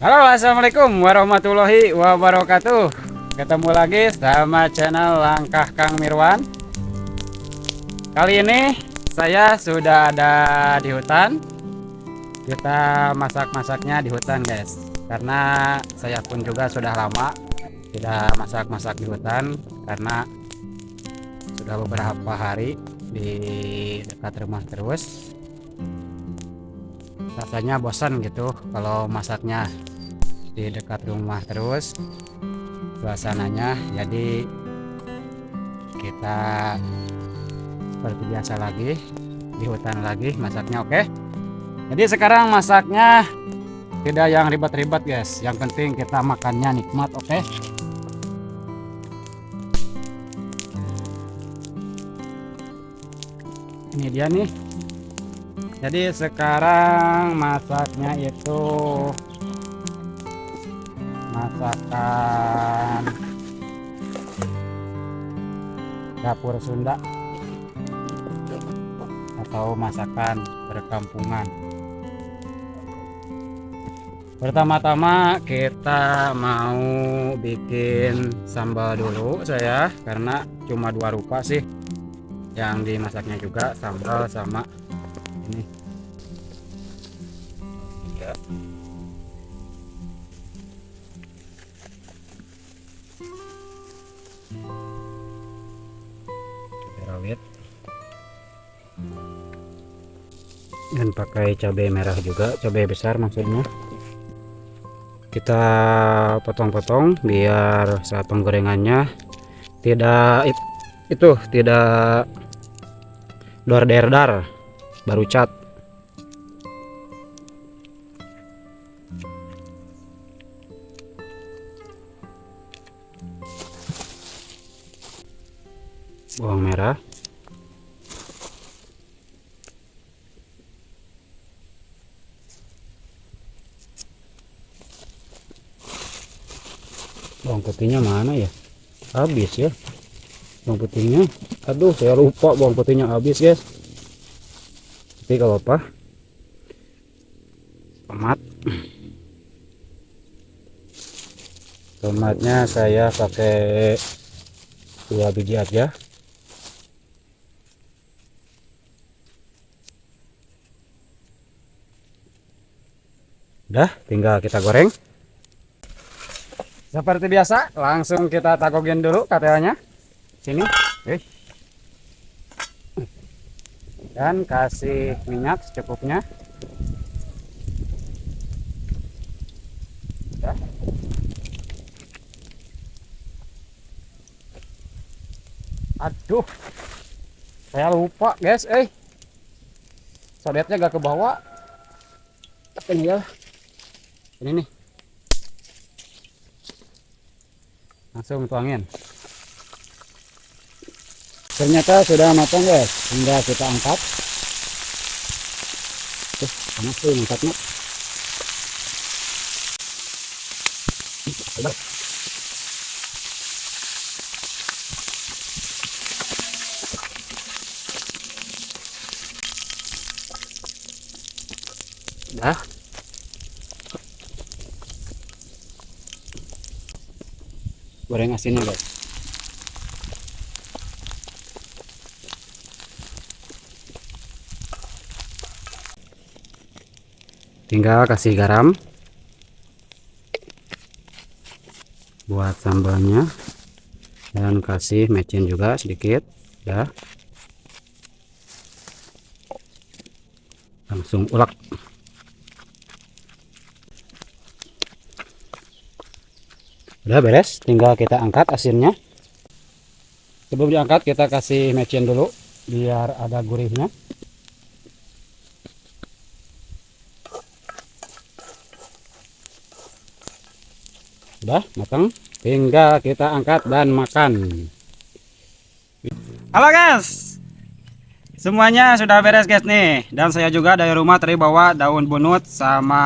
Halo, assalamualaikum warahmatullahi wabarakatuh. Ketemu lagi sama channel Langkah Kang Mirwan. Kali ini saya sudah ada di hutan. Kita masak-masaknya di hutan, guys. Karena saya pun juga sudah lama tidak masak-masak di hutan karena sudah beberapa hari di dekat rumah terus. Rasanya bosan gitu kalau masaknya di dekat rumah terus suasananya. Jadi kita seperti biasa lagi di hutan lagi masaknya. Oke, jadi sekarang masaknya tidak yang ribet-ribet, guys. Yang penting kita makannya nikmat. Oke, ini dia nih. Jadi sekarang masaknya itu masakan dapur Sunda atau masakan perkampungan. Pertama-tama kita mau bikin sambal dulu saya, karena cuma dua rupa sih yang dimasaknya, juga sambal sama ini ya. Cabai rawit dan pakai cabai merah juga, cabai besar maksudnya. Kita potong-potong biar saat penggorengannya tidak tidak dar baru cat. Bawang merah, bawang putihnya mana ya, habis ya bawang putihnya. Aduh, saya lupa bawang putihnya habis, guys. Tapi kalau apa, tomatnya saya pakai 2 biji aja. Udah, tinggal kita goreng. Seperti biasa, langsung kita tagogin dulu katanya. Sini, dan kasih minyak secukupnya. Udah. Aduh, saya lupa, guys. Sodetnya gak ke bawah. Ini ya, ini nih, langsung tuangin. Ternyata sudah matang, guys. Tinggal kita angkat. Panas tuh angkatnya. Dah. Goreng asinnya, guys. Tinggal kasih garam buat sambalnya dan kasih mecin juga sedikit. Dah, langsung ulek. Udah beres, tinggal kita angkat asinnya. Sebelum diangkat kita kasih mecin dulu biar ada gurihnya. Udah matang, tinggal kita angkat dan makan. Halo, guys, semuanya sudah beres, guys nih. Dan saya juga dari rumah tadi bawa daun bunut sama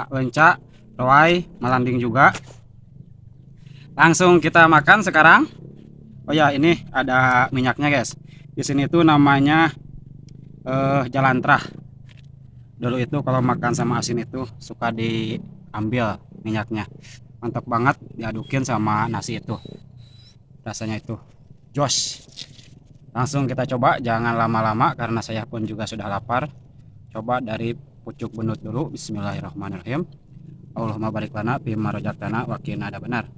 lenca, roai, melanding juga. Langsung kita makan sekarang. Oh ya, ini ada minyaknya, guys. Di sini tuh namanya jalantrah. Dulu itu kalau makan sama asin itu suka diambil minyaknya. Mantap banget diadukin sama nasi itu. Rasanya itu jos. Langsung kita coba, jangan lama-lama karena saya pun juga sudah lapar. Coba dari pucuk benut dulu. Bismillahirrahmanirrahim. Allahumma barik lana fima razaqtana wa qina adzabannar.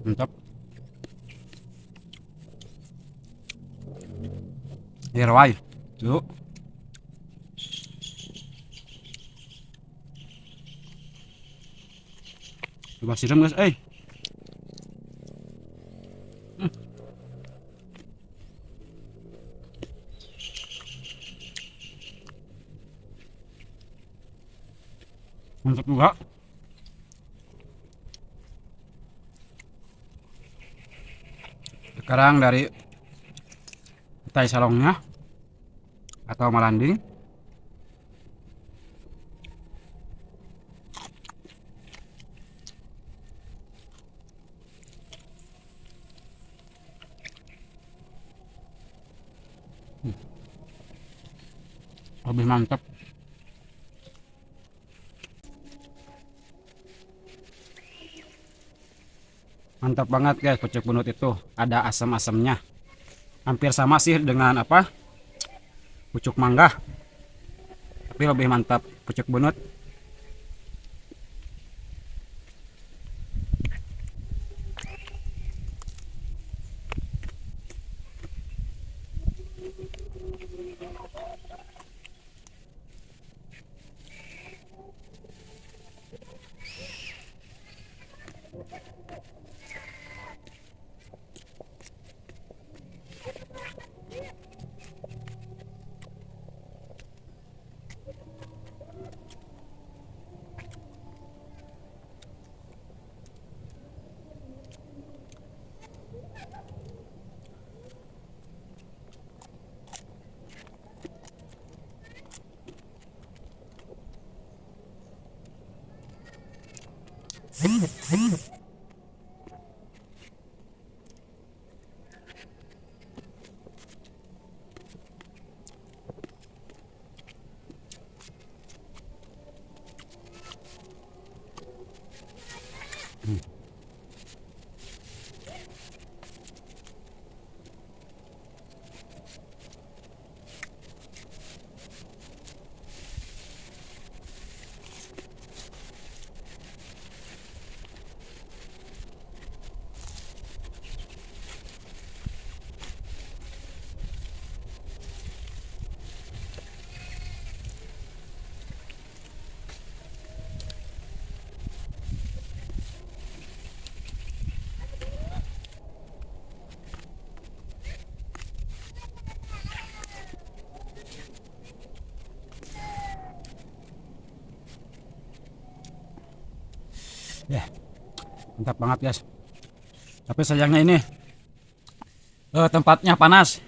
Mantap. Rawai tuh. Coba siram guys, mantap juga. Sekarang dari petai salongnya atau malanding. Lebih mantap. Mantap banget guys, pucuk bunut itu ada asam-asamnya. Hampir sama sih dengan apa? Pucuk mangga, tapi lebih mantap pucuk bunut. Ya, mantap banget guys. Tapi sayangnya ini tempatnya panas.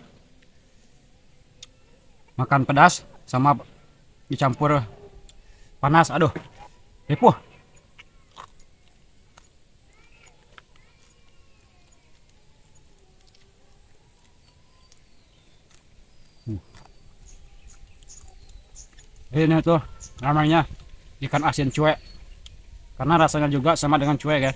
Makan pedas sama dicampur panas, aduh, ripuh. Ini tuh namanya ikan asin cuek, karena rasanya juga sama dengan cuek ya.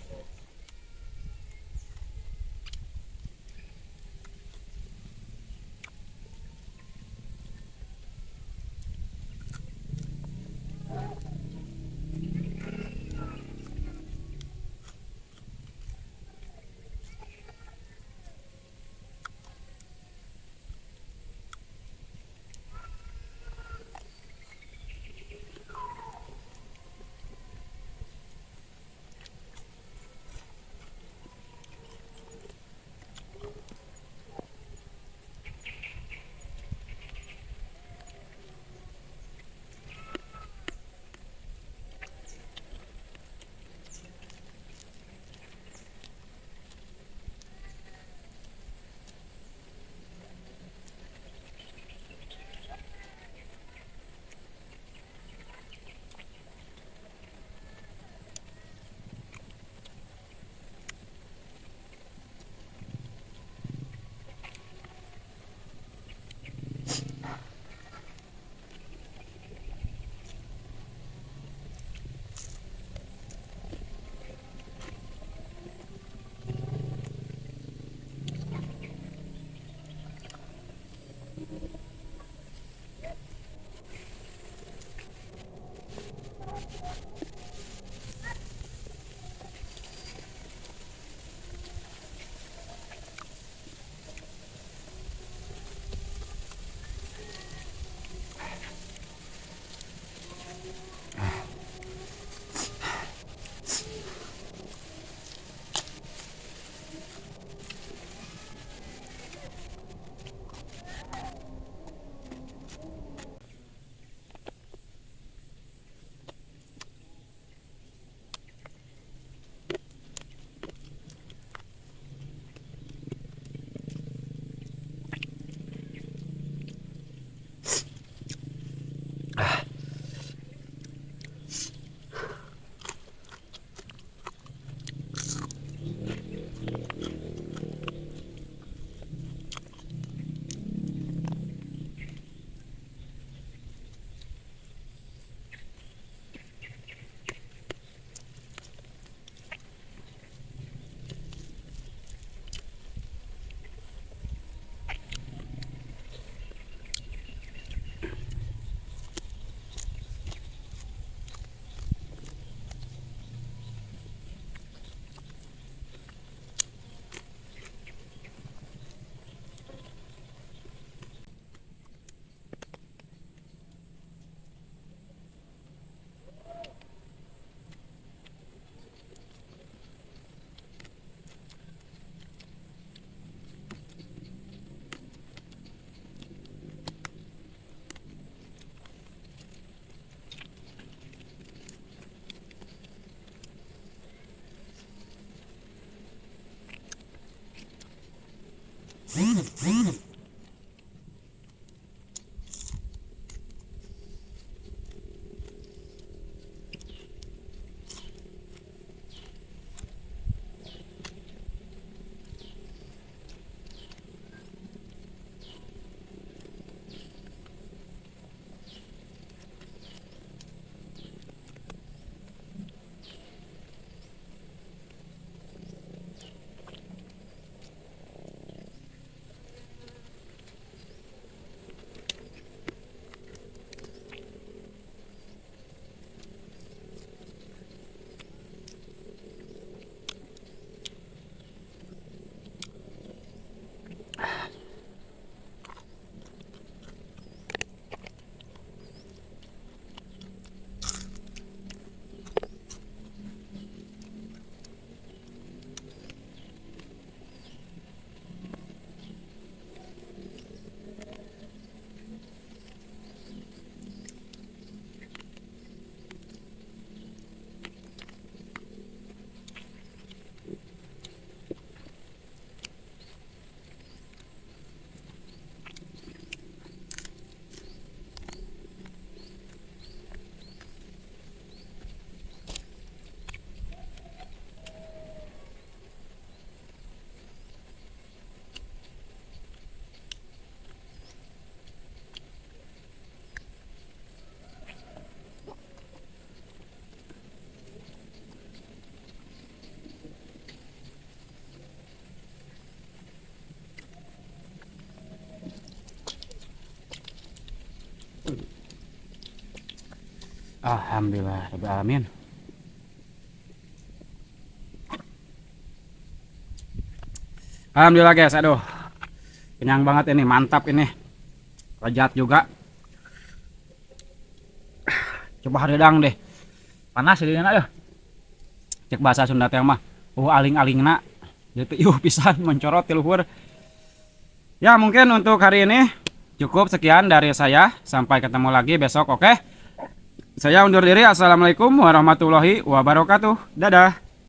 Alhamdulillah rabbil alamin. Alhamdulillah guys, aduh kenyang banget ini, mantap ini, lezat juga. Coba haridang deh, panas ini enak ya, cek bahasa Sunda teh mah aling-alingna gitu yuh pisan mencorot ti luhur. Ya mungkin untuk hari ini cukup sekian dari saya, sampai ketemu lagi besok. Oke, saya undur diri. Assalamualaikum warahmatullahi wabarakatuh. Dadah.